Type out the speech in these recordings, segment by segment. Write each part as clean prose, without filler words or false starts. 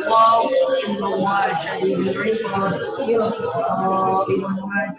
Wow, in the watch, I will record you in the watch,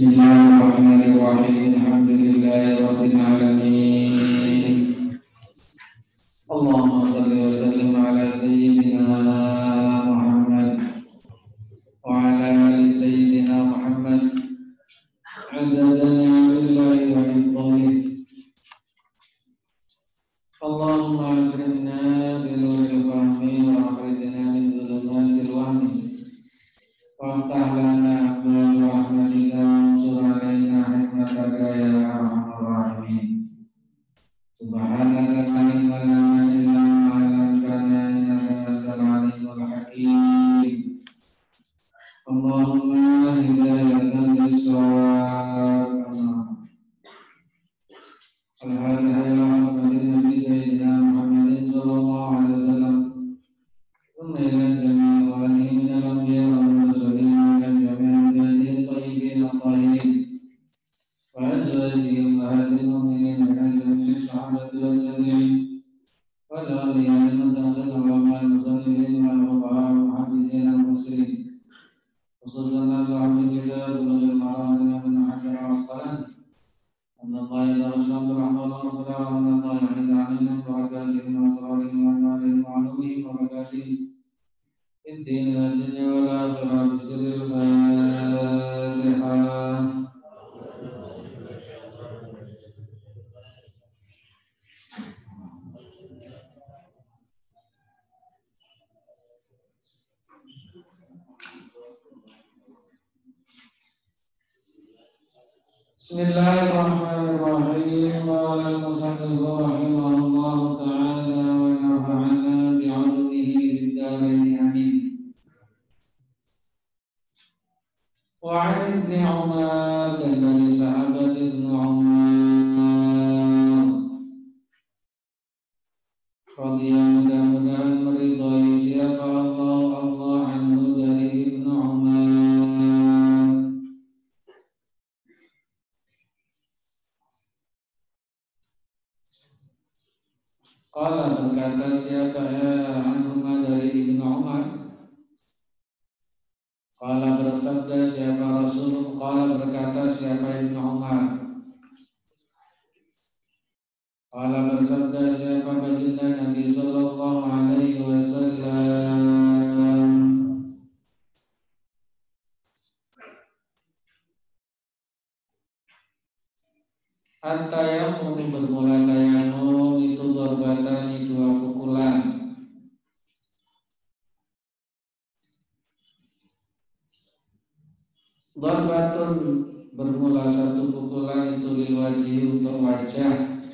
Bismillahirrahmanirrahim. Alhamdulillahirabbil alamin. Allahumma shalli wa sallim ala sayyidina Muhammad wa ala ali sayyidina Muhammad. Adada ni'amillahi wa hifdhihi. Allahumma akrimna bi nuril fahmi wa akhrijna min dhulumatil wahmi. Waftah lana abwaab rahmatika wansur alaina hikmataka ya arhamar rahimin. Subhanaka la ilma lana illa ma 'allamtana innaka antal alimul hakim. Allahumma hidayatan lis-shawab. Al-Fatihah ila hasbatin Nabi Sayyidina Muhammadin sallallahu alaihi wasallam. Thumma ila jami'il awliya min al-anbiya wal mursalin wa jami'il tayyibin at-tahirin wa azwajihim ummahatil mu'minin wa jami'il sahabati wal tabi'in wa la awliya min al-muttaqin wa al-muslimin wal fuqara wal muhaddithin al-muslimin khususan ashabul kitab wal maram min hajar al-asqalan. أن الله يتغشى برحمة وغفرة وأن الله يحيد عليهم بركاتهم وأسرارهم وأنوارهم وعلومهم وبركاتهم في الدين والدنيا والآخرة. بسر الفاتحة. Bismillahirrahmanirrahim. Wa al-musannif rahimahullahu ta'ala wa nafa'ana bi'ulumihi fid dharain amin. Wa 'an Ibnu Umar dan dari sahabat Ibnu Umar radhiyallahu mudah-mudahan meridhai siapa Allah anhu dari Ibnu Umar. Qala berkata siapa anhuma dari Ibnu Umar. Qala bersabda siapa Rasul. Qala berkata siapa Ibnu Umar. Qala bersabda siapa baginda Nabi sallallahu alaihi wasallam. At-tayammum bermula tayammum itu darbatani dua pukulan. Darbatun bermula satu pukulan itu lil wajhi untuk wajah.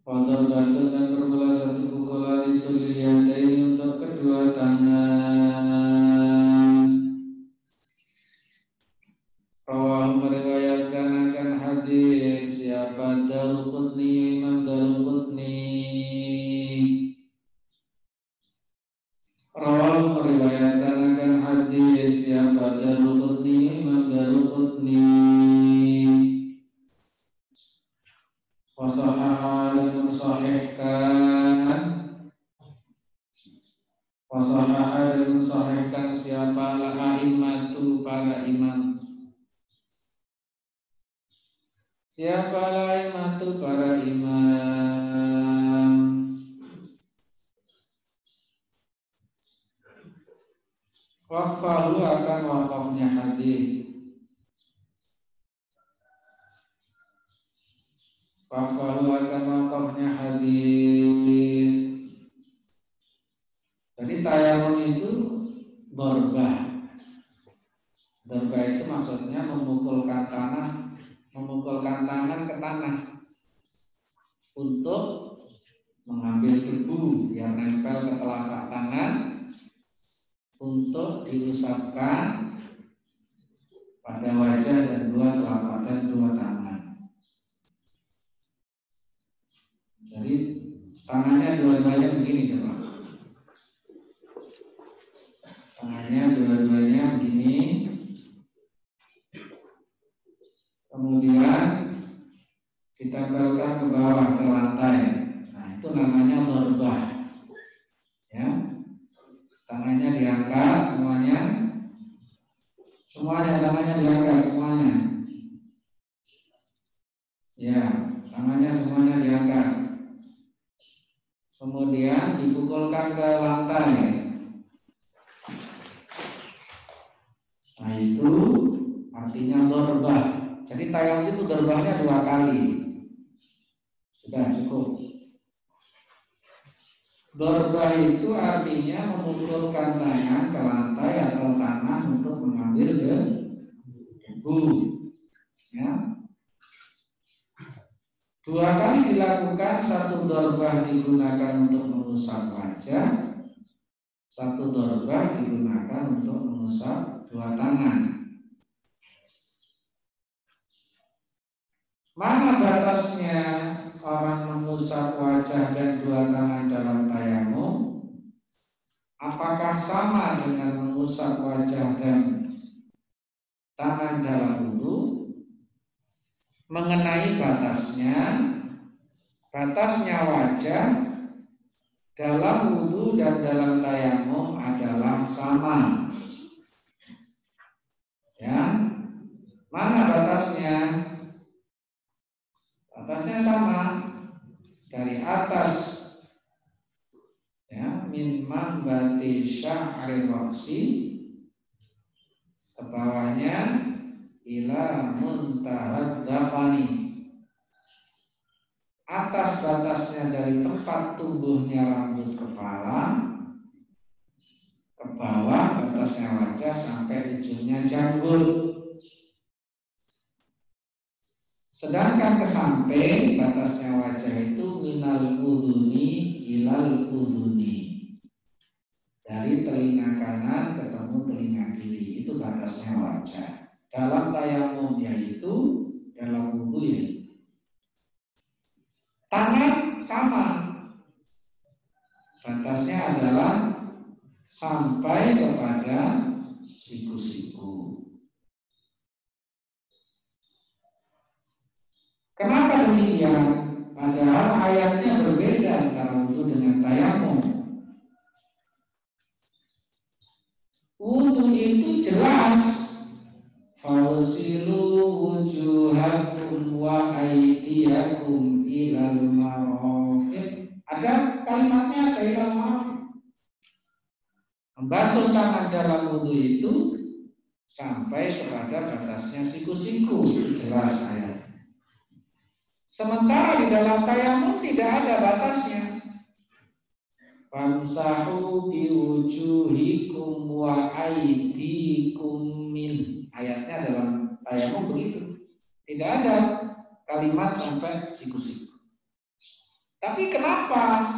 Wa darbatun dan bermula satu pukulan itu lil yadaini untuk kedua tangan. Meriwayatkan akan hadis siapa Daruqutni, Imam Daruqutni. Meriwayatkan akan hadis siapa Daruqutni, Imam Daruqutni. Wasahaha dan mensahihkan siapa al-a'immatu para imam. Siapa laimatu para imam. Waqfahu akan waqafnya hadis. Waqfahu akan waqafnya hadis. Jadi tayammum itu darbah. Darbah itu maksudnya memukulkan tangan ke tanah untuk mengambil debu yang nempel ke telapak tangan untuk diusapkan pada wajah dan dua telapak dan dua tangan. Jadi tangannya dua-duanya begini coba. Tangannya dua-duanya begini. Kemudian ditempelkan ke bawah ke lantai. Nah, itu namanya darbah. Ya. Tangannya diangkat semuanya. Tangannya diangkat semuanya. Ya, tangannya semuanya diangkat. Kemudian dipukulkan ke lantai. Nah, itu artinya darbah. Jadi tayammum itu darbahnya 2 kali. Sudah cukup. Darbah itu artinya memukulkan tangan ke lantai atau tanah untuk mengambil debu. Ya. 2 kali dilakukan, 1 darbah digunakan untuk mengusap wajah, 1 darbah digunakan untuk mengusap 2 tangan. Mana batasnya orang mengusap wajah dan 2 tangan dalam tayammum? Apakah sama dengan mengusap wajah dan tangan dalam wudu? Mengenai batasnya wajah dalam wudu dan dalam tayammum adalah sama. Ya, mana batasnya? Batasnya sama dari atas, ya, min manbati sya'ri ra'si, ke bawahnya ila muntahad dzaqani. Atas batasnya dari tempat tumbuhnya rambut kepala, ke bawah batasnya wajah sampai ujung maksudnya janggut. Sedangkan ke samping batasnya wajah itu minal udhuni ilal udhuni, dari telinga kanan ketemu telinga kiri, itu batasnya wajah. Dalam tayamum yaitu, dalam wudu yaitu. Tangan sama, batasnya adalah sampai kepada siku-siku. Kenapa demikian? Padahal ayatnya berbeda antara wudu dengan tayamum. Wudu itu jelas, fawsilu wujuhakum wa aydiyakum ilal marafiq. Ada kalimatnya, ada ilal marafiq. Membasuh tangan dalam wudu itu sampai kepada batasnya siku-siku, itu jelas ayat. Sementara di dalam tayamum tidak ada batasnya. Famsahu biwujuhikum wa aydikum min. Ayatnya dalam tayamum begitu. Tidak ada kalimat sampai siku-siku. Tapi kenapa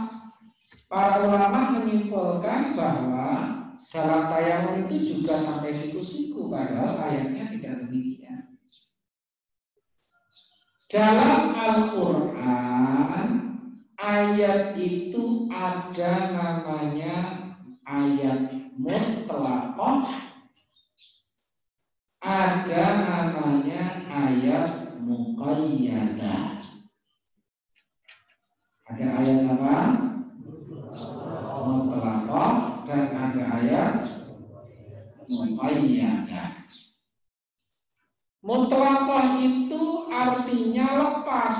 para ulama menyimpulkan bahwa dalam tayamum itu juga sampai siku-siku, padahal ayatnya tidak demikian. Dalam Al-Quran, ayat itu ada namanya ayat mutlaqah, ada namanya ayat muqayyadah. Ada ayat apa? Mutlaqah, dan ada ayat muqayyadah. Mutlaqah itu artinya lepas,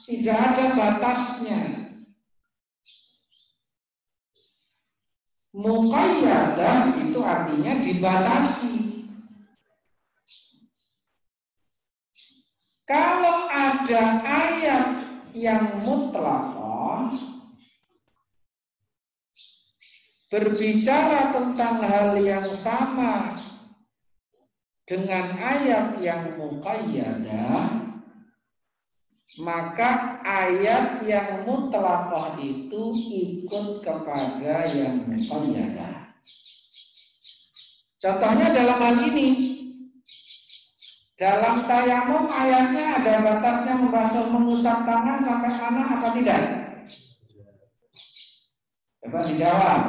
tidak ada batasnya. Muqayyadah itu artinya dibatasi. Kalau ada ayat yang mutlaqah berbicara tentang hal yang sama dengan ayat yang muqayyadah, maka ayat yang mutlaqah itu ikut kepada yang muqayyadah. Contohnya dalam hal ini, dalam tayamum ayatnya ada batasnya mengusap tangan sampai mana apa tidak? Coba dijawab.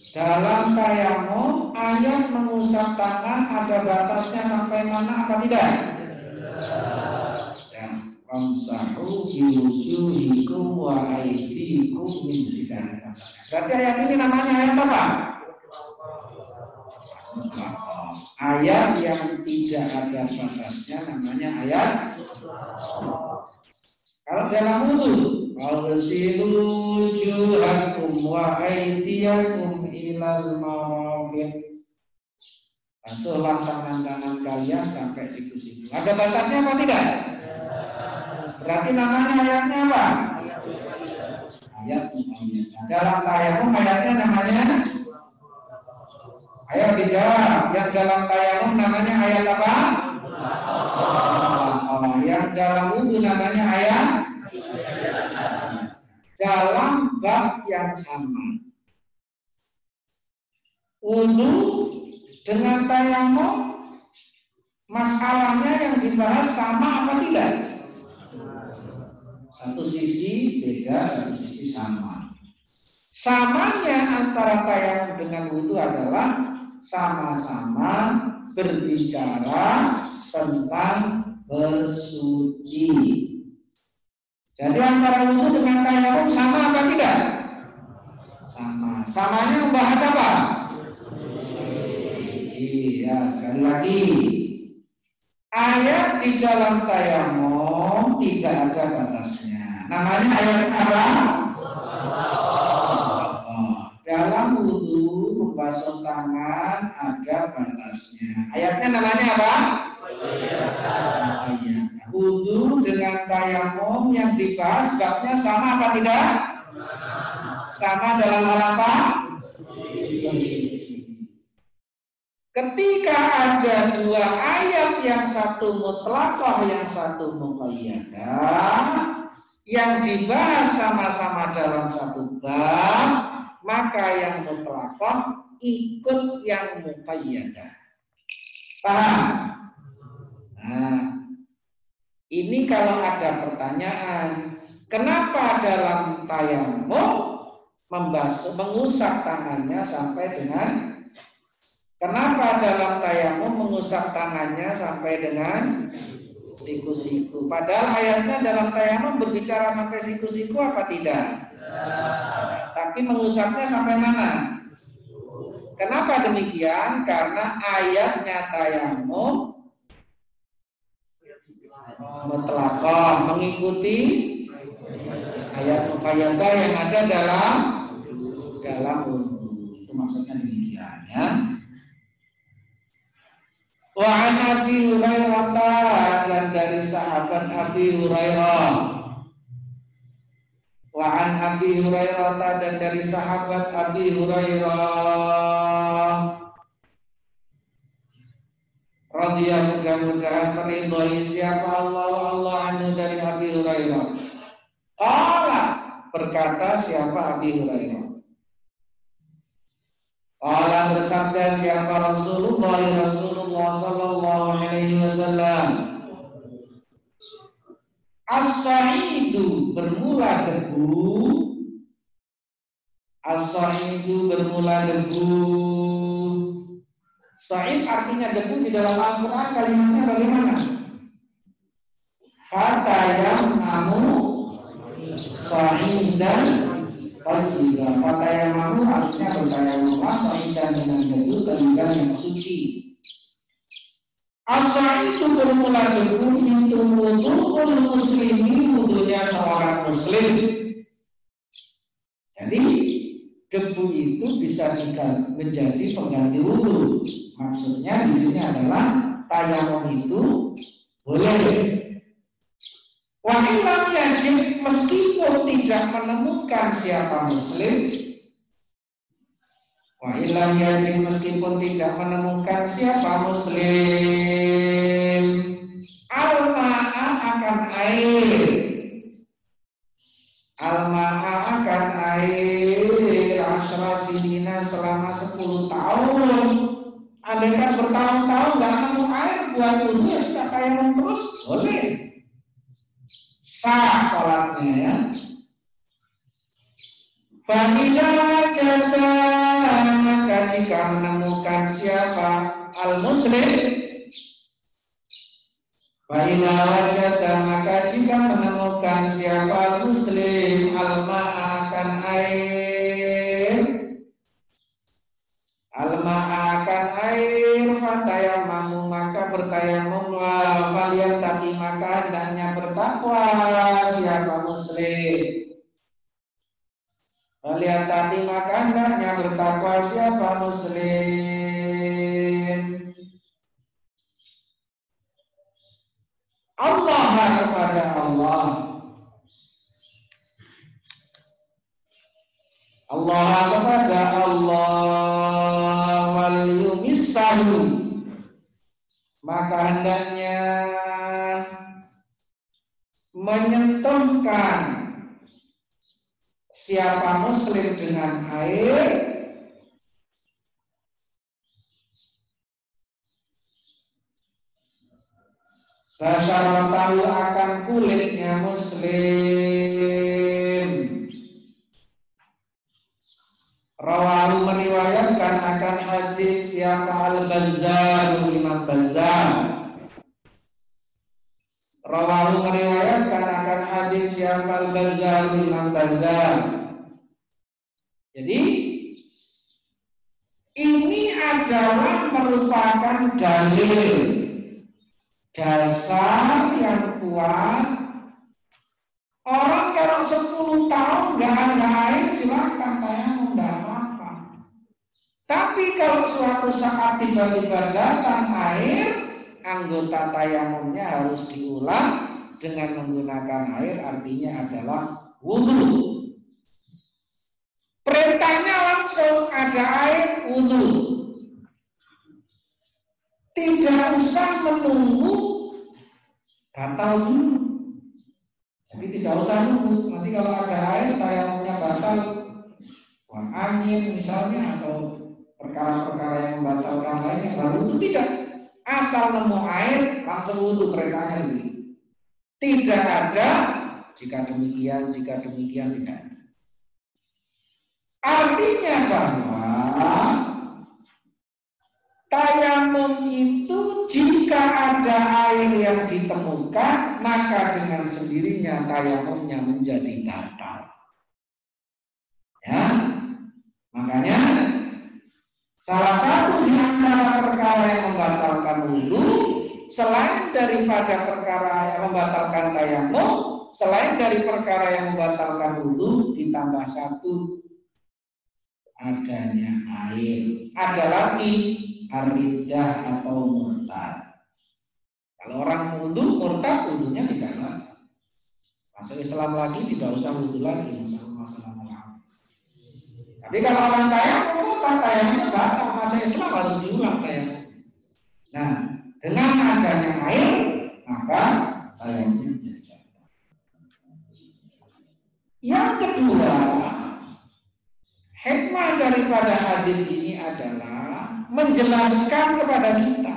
Dalam tayamum ayat mengusap tangan ada batasnya sampai mana apa tidak? Ya, wamsahu biwujuhikum wa aydikum min, tidak ada batasnya. Berarti ayat ini namanya ayat apa? Ayat yang tidak ada batasnya namanya ayat. Kalau dalam wudu, fawsilu wujuhakum wa aydiyakum ilal marafiq. Basuhlah tangan-tangan kalian sampai siku-siku. Ada batasnya apa tidak? Berarti namanya ayatnya apa? Ayat muqayyadah. Dalam tayamum ayatnya namanya, ayo dijawab. Yang dalam tayamum namanya ayat apa? Yang dalam wudu namanya ayat. Dalam bab yang sama, wudu dengan tayamum, masalahnya yang dibahas sama apa tidak? Satu sisi beda, satu sisi sama. Samanya antara tayamum dengan wudu adalah sama-sama berbicara tentang bersuci. Jadi antara wudu dengan tayamum sama apa tidak? Sama. Samanya membahas apa? Bersuci. Ya, sekali lagi. Ayat di dalam tayamum tidak ada batasnya. Namanya ayat apa? Dalam wudu membasuh tangan ada batasnya. Ayatnya namanya apa? Ayat. Wudu dengan tayamum yang dibahas babnya sama apa tidak? Sama dalam hal apa? ketika ada dua ayat, yang satu mutlaqah, yang satu muqayyadah, yang dibahas sama-sama dalam satu bab, maka yang mutlaqah ikut yang muqayyadah. Paham? Nah, ini kalau ada pertanyaan, kenapa dalam tayamum mengusap tangannya sampai dengan, kenapa dalam tayamum mengusap tangannya sampai dengan siku-siku? Padahal ayatnya dalam tayamum berbicara sampai siku-siku apa tidak? Tapi mengusapnya sampai mana? Kenapa demikian? Karena ayatnya tayamum mutlaqah, mengikuti ayat muqayyadah yang ada dalam wudu. Itu maksudnya demikian ya. Wa an Abi Hurairah, dan dari sahabat Abi Hurairah. Wa an Abi Hurairah, dan dari sahabat Abi Hurairah radhiyallahu, mudah-mudahan meridhai siapa Allah anhu, dari Abi Hurairah. Qala, berkata siapa Abi Hurairah. Qala, bersabda siapa Rasulullah sallallahu alaihi wasallam. As-sa'idu, bermula debu. As-sa'idu, bermula debu. Sa'id artinya debu di dalam Al-Quran, kalimatnya bagaimana? Fatayammamu sa'idan tayyiban. Fatayammamu artinya bertayamumlah sa'idan dengan debu tayyiban yang suci. As-sa'idu, bermula debu, itu wudu'ul muslimi, wudunya seorang muslim. Jadi debu itu bisa menjadi pengganti wudu. Maksudnya di sini adalah tayamum itu boleh. Wa illam yajid, meskipun tidak menemukan siapa muslim. Wa illam yajid, meskipun tidak menemukan siapa muslim. Al-ma'a, akan air. Al-ma'a, akan air. Asyra sinina, selama 10 tahun. Andaikan bertahun-tahun nggak nemu air buat wudu, ya sudah tayamum terus, boleh. Sah sholatnya ya. Fa'ila wajada, maka jika menemukan siapa al-muslim. Fa'ila wajada, maka jika menemukan siapa al-muslim, al-ma'a, akan air. Al-ma'a, akan air. Fatayammamu, maka bertayamumlah. Falyattaqi, maka hendaknya bertakwa siapa muslim. Falyattaqi, maka hendaknya bertakwa siapa muslim. Allah, kepada Allah. Allah, kepada Allah. Wal yumissahu, maka hendaknya menyentuhkan siapa muslim dengan air. Basyaratahu, akan kulitnya muslim. Rawahu, meriwayatkan akan hadis siapa Al-Bazzar, Imam Bazzar. Rawahu, meriwayatkan akan hadis siapa Al-Bazzar, Imam Bazzar. Jadi ini adalah merupakan dalil, dasar yang kuat. Orang kalau 10 tahun nggak ada air, silakan tayamum, nggak apa-apa. Tapi kalau suatu saat tiba-tiba datang air, anggota tayamumnya harus diulang dengan menggunakan air, artinya adalah wudu. Perintahnya langsung ada air, wudu. tidak usah menunggu batal dulu. Jadi tidak usah nunggu. Nanti kalau ada air tayamumnya batal, buang angin misalnya atau perkara-perkara yang membatalkan lainnya baru itu tidak. Asal nemu air langsung wudhu, perintahnya begitu. Tidak ada jika demikian tidak ada. Artinya bahwa tayamum itu jika ada air yang ditemukan, maka dengan sendirinya tayamumnya menjadi batal. Ya, makanya salah satu di antara perkara yang membatalkan wudu, selain daripada perkara yang membatalkan tayamum, selain dari perkara yang membatalkan wudu, ditambah satu adanya air. Ada lagi ar-riddah atau murtad. Kalau orang wudu murtad, wudunya tidak batal. Masuk Islam lagi tidak usah wudu lagi, masalah. Tapi kalau orang tayamum murtad, tayamumnya batal. Masuk Islam harus diulang tayamum. Nah, dengan adanya air, maka tayamumnya jadi batal. Yang kedua, hikmah daripada hadis ini adalah menjelaskan kepada kita.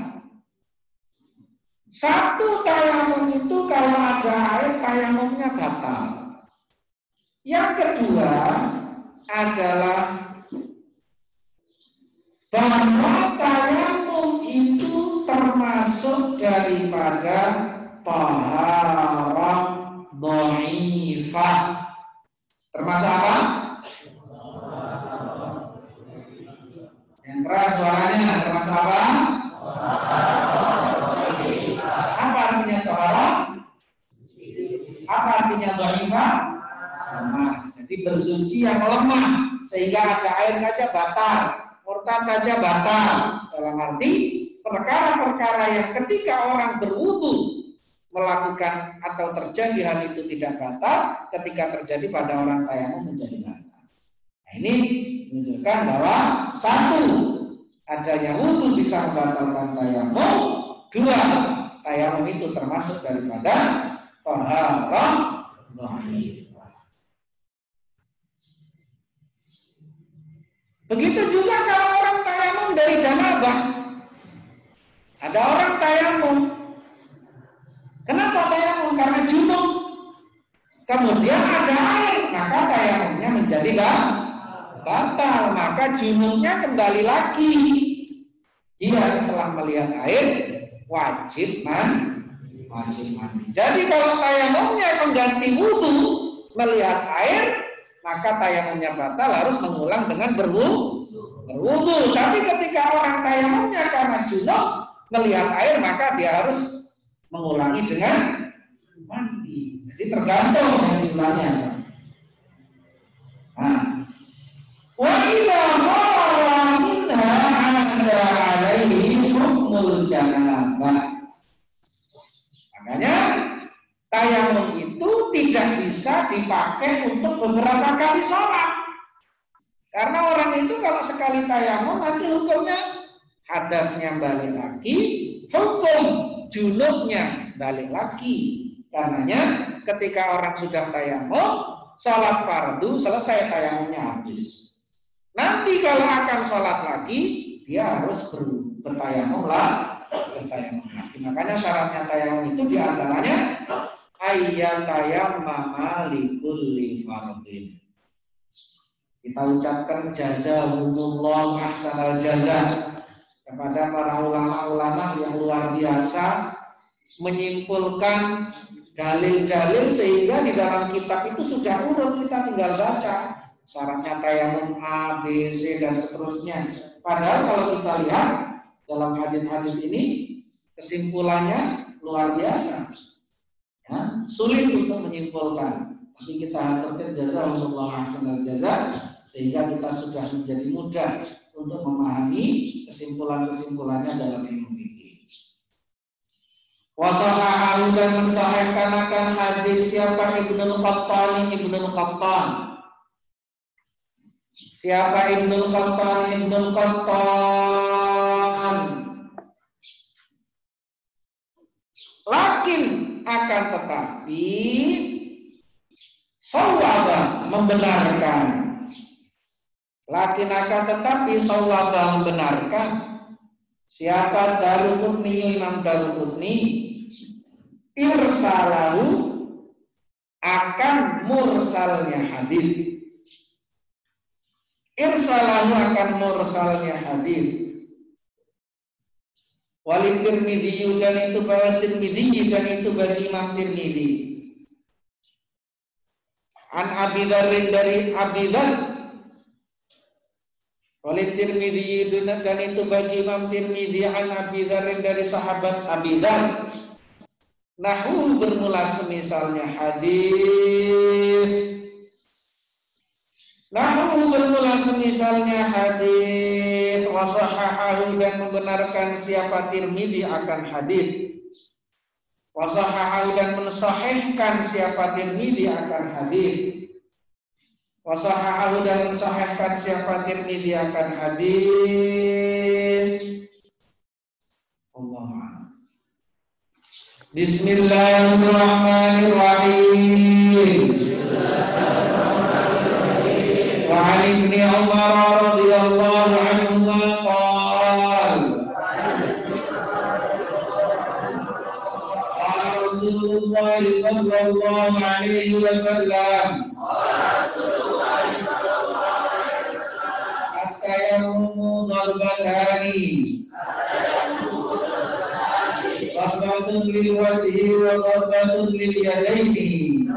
Satu, tayamum itu kalau ada air tayamumnya batal. Yang kedua adalah bahwa tayamum itu termasuk daripada taharah dhaifah. Termasuk apa? Yang keras suaranya, termasuk apa? Apa artinya taharah? Apa artinya dhaifah? Lemah. Jadi bersuci yang lemah sehingga ada air saja batal, murtad saja batal. Dalam arti perkara-perkara yang ketika orang berwudu melakukan atau terjadi hal itu tidak batal, ketika terjadi pada orang tayamum menjadi batal. Nah, ini menunjukkan bahwa satu, adanya wudu bisa membatalkan tayamum. Dua, tayamum itu termasuk daripada taharah dhaifah. Begitu juga kalau orang tayamum dari janabah. Ada orang tayamum. Kenapa tayamum? Karena junub. Kemudian ada air, maka tayamumnya menjadi batal. Maka junubnya kembali lagi. Dia setelah melihat air wajib mandi. Jadi kalau tayamumnya mengganti wudu melihat air, maka tayamumnya batal, harus mengulang dengan berwudu. Tapi ketika orang tayamumnya karena junub melihat air, maka dia harus mengulangi dengan mandi. Jadi tergantung yang diulangnya. Nah, wa idza khara minha ada alaihi hukmul janabah. Makanya tayamum itu tidak bisa dipakai untuk beberapa kali sholat. Karena orang itu kalau sekali tayamum nanti hukumnya hadasnya balik lagi, hukum junubnya balik lagi. Karenanya ketika orang sudah tayamum, sholat fardu selesai, tayamumnya habis. Nanti kalau akan sholat lagi, dia harus bertayamum lagi. Makanya syaratnya tayamum itu diantaranya ayyatayammama likulli fardin. Kita ucapkan jazakumullahu ahsanal jazaa kepada para ulama-ulama yang luar biasa menyimpulkan dalil-dalil sehingga di dalam kitab itu sudah urut, kita tinggal baca syaratnya tayamum A, B, C dan seterusnya. Padahal kalau kita lihat dalam hadis-hadis ini kesimpulannya luar biasa. Ya, sulit untuk menyimpulkan. Tapi kita haturkan jazakumullahu ahsanal jazaa sehingga kita sudah menjadi mudah untuk memahami kesimpulan-kesimpulannya dalam ilmu fikih. Wasahahu dan mensahihkan akan hadis siapa Ibnul Qattan. Siapa Ibnul Qattan? Lakin akan tetapi shawaba membenarkan. Lakin akan tetapi shawaba membenarkan. Siapa Daruqutni, Imam Daruqutni, irsalahu akan mursalnya hadis. Irsalahu akan mursalnya hadis. Walid Tirmidzi dan itu bagi Tirmidzi dan itu bagi Imam Tirmidzi. An Abi Dzar dari Abi Dzar. Walid Tirmidzi dan itu bagi Imam Tirmidzi an Abi Dzar dari sahabat Abi Dzar. Nahu bermula semisalnya hadis. Nahu bermula semisalnya hadis, wasahahahu dan membenarkan siapa Tirmidzi akan hadis, wasahahahu dan mensahihkan siapa Tirmidzi akan hadis, wasahahahu dan mensahihkan siapa Tirmidzi akan hadis. Allahumma Bismillahirrahmanirrahim. وعن ابن عمر رضي الله عنهما قال قال رسول الله صلى الله عليه وسلم التيمم ضربتان ضربة للوجه وضربة لليدين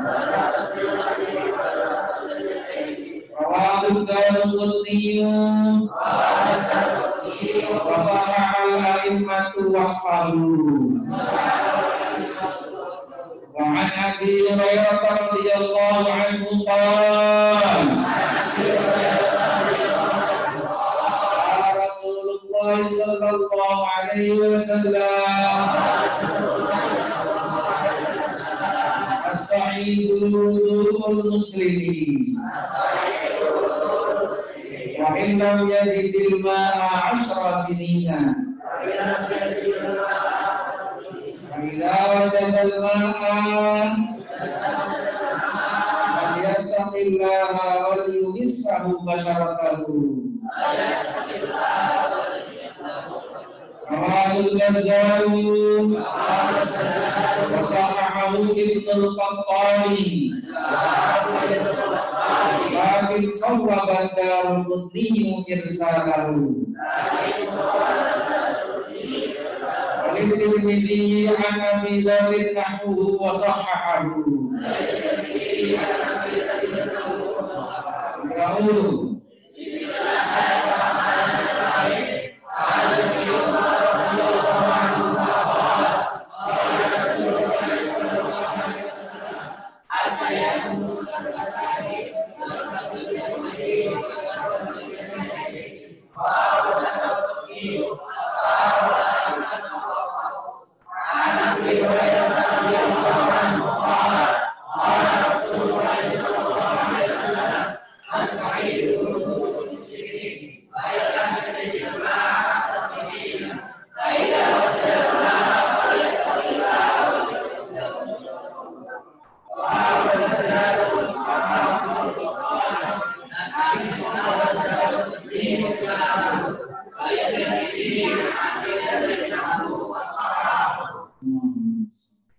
رواه الدارقطني وصحح الأئمة وحفظوه. وعن أبي هريرة رضي الله عنه قال قال رسول الله صلى الله عليه وسلم الصعيد وضوء المسلمين وإن لم يجد الماء 10 سنين فإذا وجد الماء فليتق الله وليمسه بشرته. رواه البزار وصححه ابن القطاني لكن صوب الدارقطني إرساله. وللترمذي عن أبي ذر نحوه وصححه.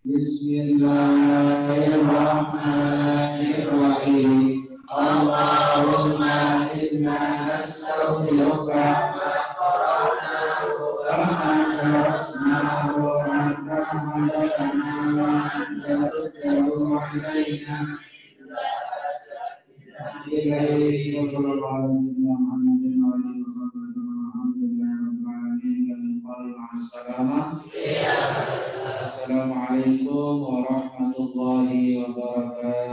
Bismillahirrahmanirrahim. Allahumma inna nastaghfiruka Assalamualaikum warahmatullahi wabarakatuh.